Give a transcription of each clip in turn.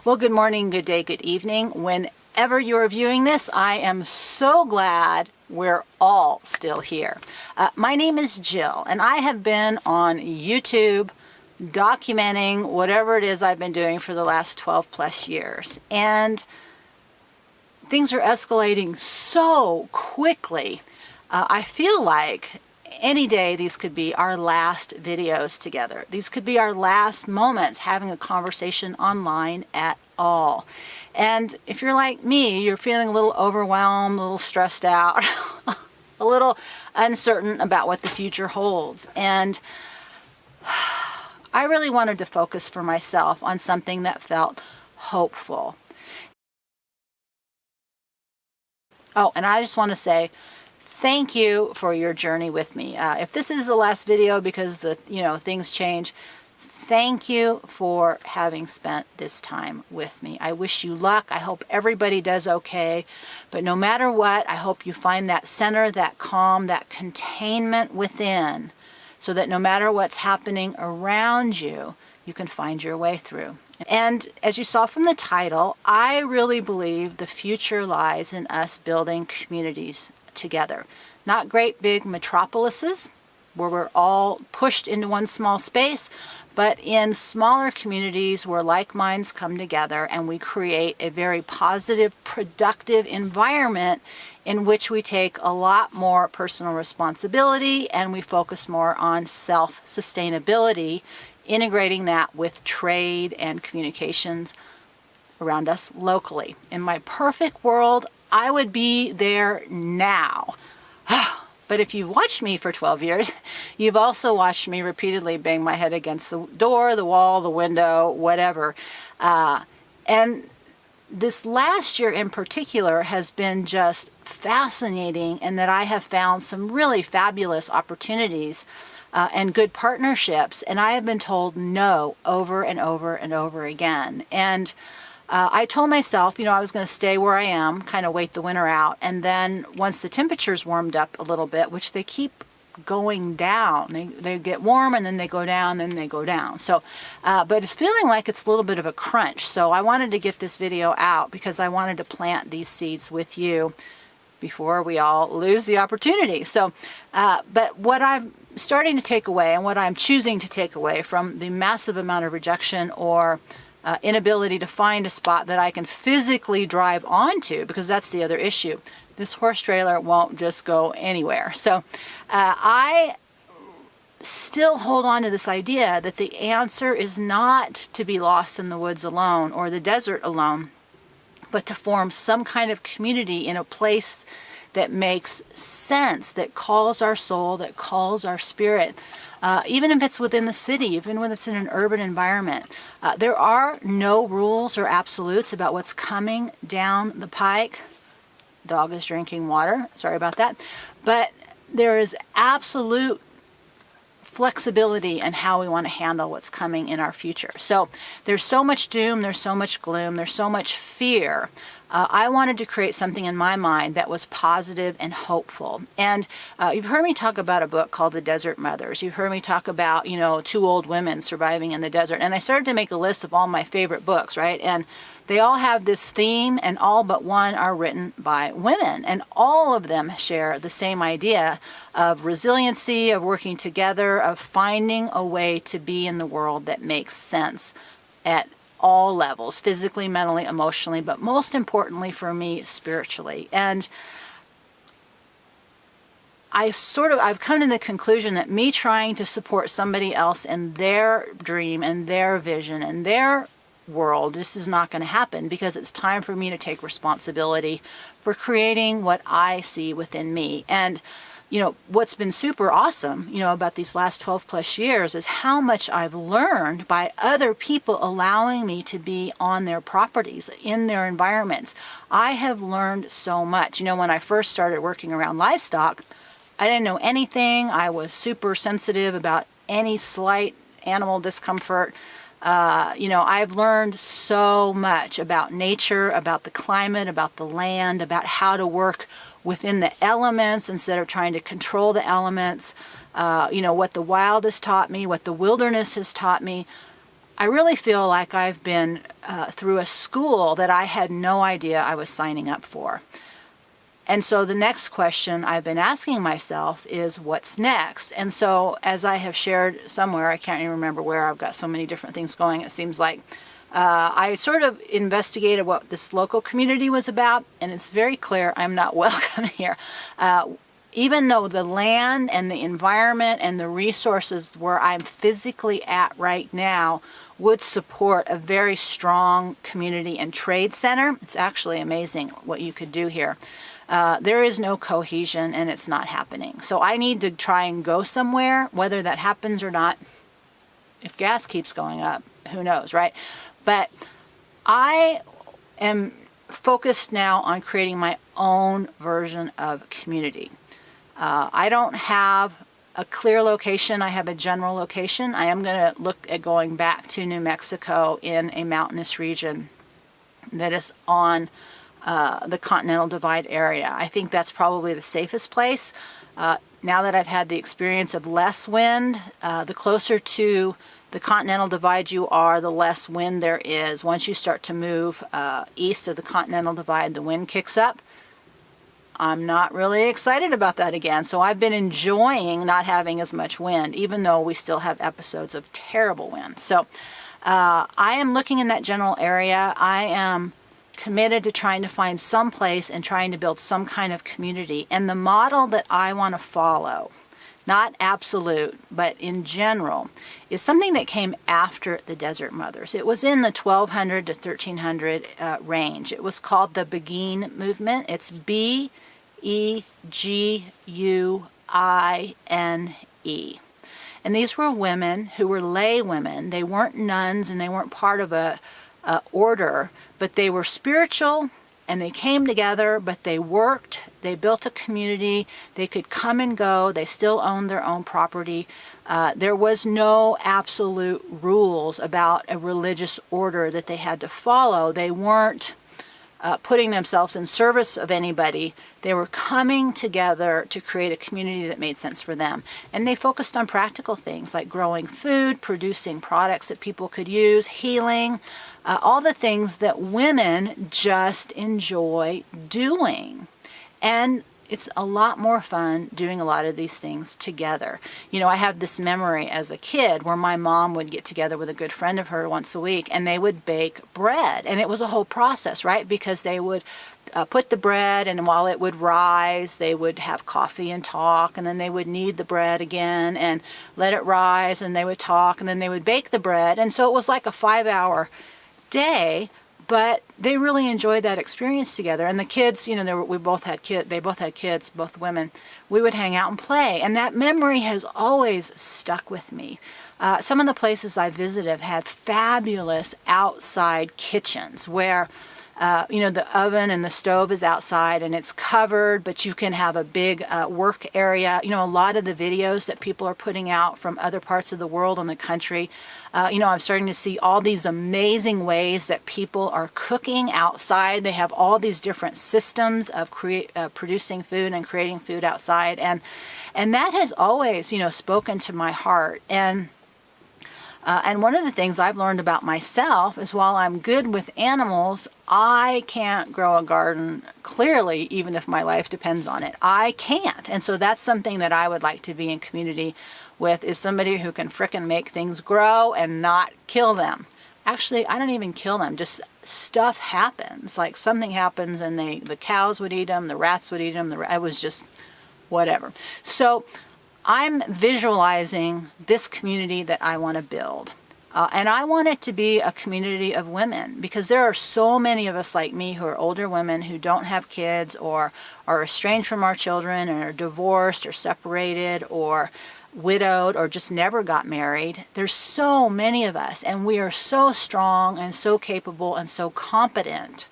Well, good morning, good day, good evening. Whenever you're viewing this, I am so glad we're all still here. My name is Jill, and I have been on YouTube documenting whatever it is I've been doing for the last 12 plus years. And things are escalating so quickly. I feel like any day these could be our last videos together. These could be our last moments having a conversation online at all. And if you're like me, you're feeling a little overwhelmed, a little stressed out, a little uncertain about what the future holds. And I really wanted to focus for myself on something that felt hopeful. Oh, and I just want to say thank you for your journey with me. If this is the last video because things change, thank you for having spent this time with me. I wish you luck. I hope everybody does okay. But no matter what, I hope you find that center, that calm, that containment within, so that no matter what's happening around you, you can find your way through. And as you saw from the title, I really believe the future lies in us building communities together. Not great big metropolises where we're all pushed into one small space, but in smaller communities where like minds come together and we create a very positive, productive environment in which we take a lot more personal responsibility and we focus more on self-sustainability, integrating that with trade and communications around us locally. In my perfect world, I would be there now. But if you've watched me for 12 years, you've also watched me repeatedly bang my head against the door, the wall, the window, whatever. And this last year in particular has been just fascinating in that I have found some really fabulous opportunities and good partnerships. And I have been told no over and over and over again. And I told myself, I was going to stay where I am, kind of wait the winter out. And then once the temperatures warmed up a little bit, which they keep going down, they get warm and then they go down, then they go down. So, but it's feeling like it's a little bit of a crunch. So I wanted to get this video out because I wanted to plant these seeds with you before we all lose the opportunity. So, but what I'm starting to take away and what I'm choosing to take away from the massive amount of rejection or inability to find a spot that I can physically drive onto, because that's the other issue. This horse trailer won't just go anywhere. So I still hold on to this idea that the answer is not to be lost in the woods alone or the desert alone, but to form some kind of community in a place that makes sense, that calls our soul, that calls our spirit. Even if it's within the city, even when it's in an urban environment. There are no rules or absolutes about what's coming down the pike. Dog is drinking water. Sorry about that. But there is absolute flexibility in how we want to handle what's coming in our future. So there's so much doom, there's so much gloom, there's so much fear. I wanted to create something in my mind that was positive and hopeful. And you've heard me talk about a book called The Desert Mothers. You've heard me talk about, two old women surviving in the desert. And I started to make a list of all my favorite books, right? And they all have this theme, and all but one are written by women. And all of them share the same idea of resiliency, of working together, of finding a way to be in the world that makes sense at all levels, physically, mentally, emotionally, but most importantly for me, spiritually. And I've come to the conclusion that me trying to support somebody else in their dream and their vision and their world, this is not going to happen, because it's time for me to take responsibility for creating what I see within me. And what's been super awesome, about these last 12 plus years is how much I've learned by other people allowing me to be on their properties, in their environments. I have learned so much. When I first started working around livestock, I didn't know anything. I was super sensitive about any slight animal discomfort. I've learned so much about nature, about the climate, about the land, about how to work within the elements instead of trying to control the elements. What the wild has taught me, what the wilderness has taught me. I really feel like I've been through a school that I had no idea I was signing up for. And so the next question I've been asking myself is, what's next? And so, as I have shared somewhere, I can't even remember where, I've got so many different things going, it seems like, I sort of investigated what this local community was about, and it's very clear I'm not welcome here. Even though the land and the environment and the resources where I'm physically at right now would support a very strong community and trade center, it's actually amazing what you could do here. There is no cohesion, and it's not happening. So I need to try and go somewhere, whether that happens or not. If gas keeps going up, who knows, right? But I am focused now on creating my own version of community. I don't have a clear location. I have a general location. I am going to look at going back to New Mexico in a mountainous region that is on the Continental Divide area. I think that's probably the safest place. Now that I've had the experience of less wind, the closer to the Continental Divide you are, the less wind there is. Once you start to move east of the Continental Divide, the wind kicks up. I'm not really excited about that again. So I've been enjoying not having as much wind, even though we still have episodes of terrible wind. So I am looking in that general area. I am committed to trying to find some place and trying to build some kind of community. And the model that I want to follow, not absolute, but in general, is something that came after the Desert Mothers. It was in the 1200 to 1300 range. It was called the Beguine movement. It's Beguine. And these were women who were lay women. They weren't nuns and they weren't part of a order, but they were spiritual, and they came together, but they worked, they built a community, they could come and go, they still owned their own property. There was no absolute rules about a religious order that they had to follow. They weren't putting themselves in service of anybody. They were coming together to create a community that made sense for them. And they focused on practical things like growing food, producing products that people could use, healing, all the things that women just enjoy doing. And it's a lot more fun doing a lot of these things together. You know, I have this memory as a kid where my mom would get together with a good friend of her once a week, and they would bake bread. And it was a whole process, right? Because they would put the bread, and while it would rise, they would have coffee and talk, and then they would knead the bread again and let it rise, and they would talk, and then they would bake the bread. And so it was like a 5-hour day. But they really enjoyed that experience together. And the kids, you know, they both had kids, both women. We would hang out and play. And that memory has always stuck with me. Some of the places I visited have had fabulous outside kitchens where, you know, the oven and the stove is outside and it's covered, but you can have a big work area. You know, a lot of the videos that people are putting out from other parts of the world and the country, you know, I'm starting to see all these amazing ways that people are cooking outside. They have all these different systems of producing food and creating food outside. And that has always, you know, spoken to my heart. And one of the things I've learned about myself is while I'm good with animals, I can't grow a garden clearly, even if my life depends on it. I can't. And so that's something that I would like to be in community with, is somebody who can frickin' make things grow and not kill them. Actually, I don't even kill them. Just stuff happens. Like something happens and the cows would eat them, the rats would eat them. I was just whatever. So I'm visualizing this community that I want to build. And I want it to be a community of women, because there are so many of us like me who are older women who don't have kids or are estranged from our children or are divorced or separated or widowed or just never got married. There's so many of us, and we are so strong and so capable and so competent.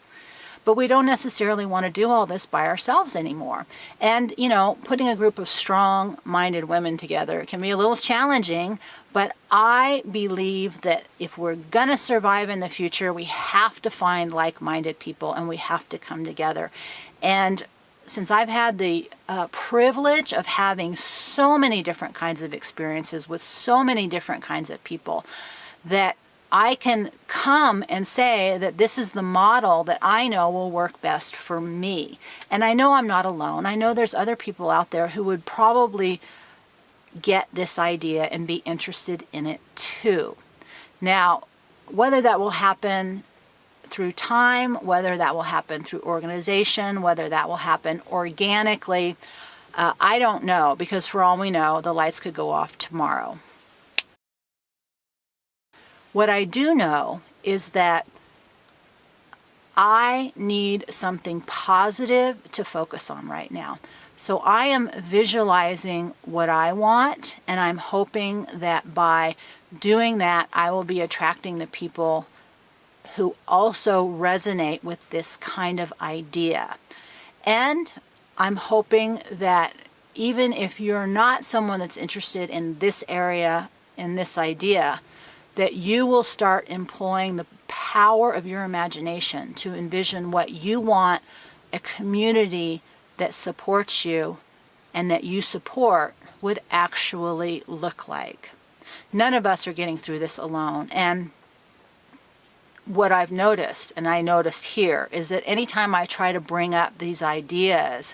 But we don't necessarily want to do all this by ourselves anymore. And, you know, putting a group of strong-minded women together can be a little challenging, but I believe that if we're going to survive in the future, we have to find like-minded people and we have to come together. And since I've had the privilege of having so many different kinds of experiences with so many different kinds of people, that I can come and say that this is the model that I know will work best for me. And I know I'm not alone. I know there's other people out there who would probably get this idea and be interested in it too. Now, whether that will happen through time, whether that will happen through organization, whether that will happen organically, I don't know, because for all we know, the lights could go off tomorrow. What I do know is that I need something positive to focus on right now. So I am visualizing what I want, and I'm hoping that by doing that, I will be attracting the people who also resonate with this kind of idea. And I'm hoping that even if you're not someone that's interested in this area, in this idea, that you will start employing the power of your imagination to envision what you want a community that supports you and that you support would actually look like. None of us are getting through this alone. And what I've noticed, and I noticed here, is that anytime I try to bring up these ideas,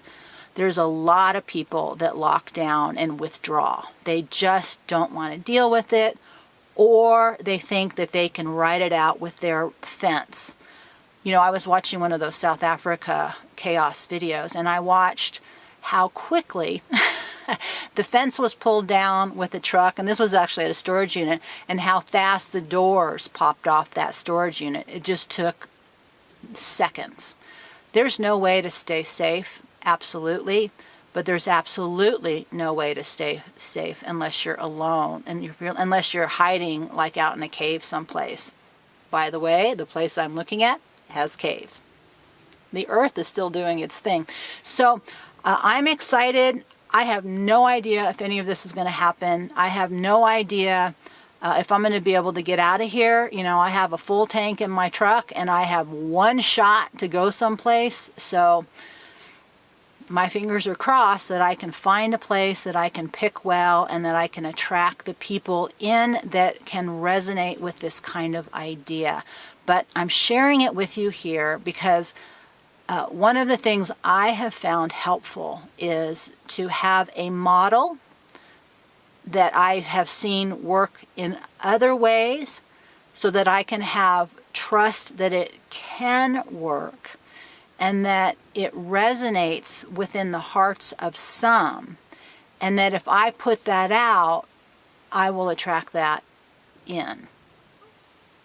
there's a lot of people that lock down and withdraw. They just don't want to deal with it, or they think that they can ride it out with their fence. You know, I was watching one of those South Africa chaos videos, and I watched how quickly the fence was pulled down with a truck, and this was actually at a storage unit, and how fast the doors popped off that storage unit. It just took seconds. There's no way to stay safe, absolutely, but there's absolutely no way to stay safe unless you're alone and unless you're hiding like out in a cave someplace. By the way, the place I'm looking at has caves. The earth is still doing its thing. So I'm excited. I have no idea if any of this is going to happen. I have no idea if I'm going to be able to get out of here. You know, I have a full tank in my truck and I have one shot to go someplace. So my fingers are crossed that I can find a place that I can pick well and that I can attract the people in that can resonate with this kind of idea. But I'm sharing it with you here because one of the things I have found helpful is to have a model that I have seen work in other ways so that I can have trust that it can work and that it resonates within the hearts of some, and that if I put that out, I will attract that in.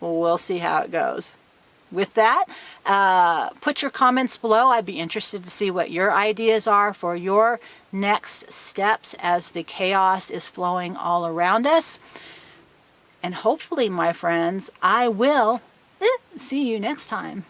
We'll see how it goes. With that, put your comments below. I'd be interested to see what your ideas are for your next steps as the chaos is flowing all around us. And hopefully, my friends, I will see you next time.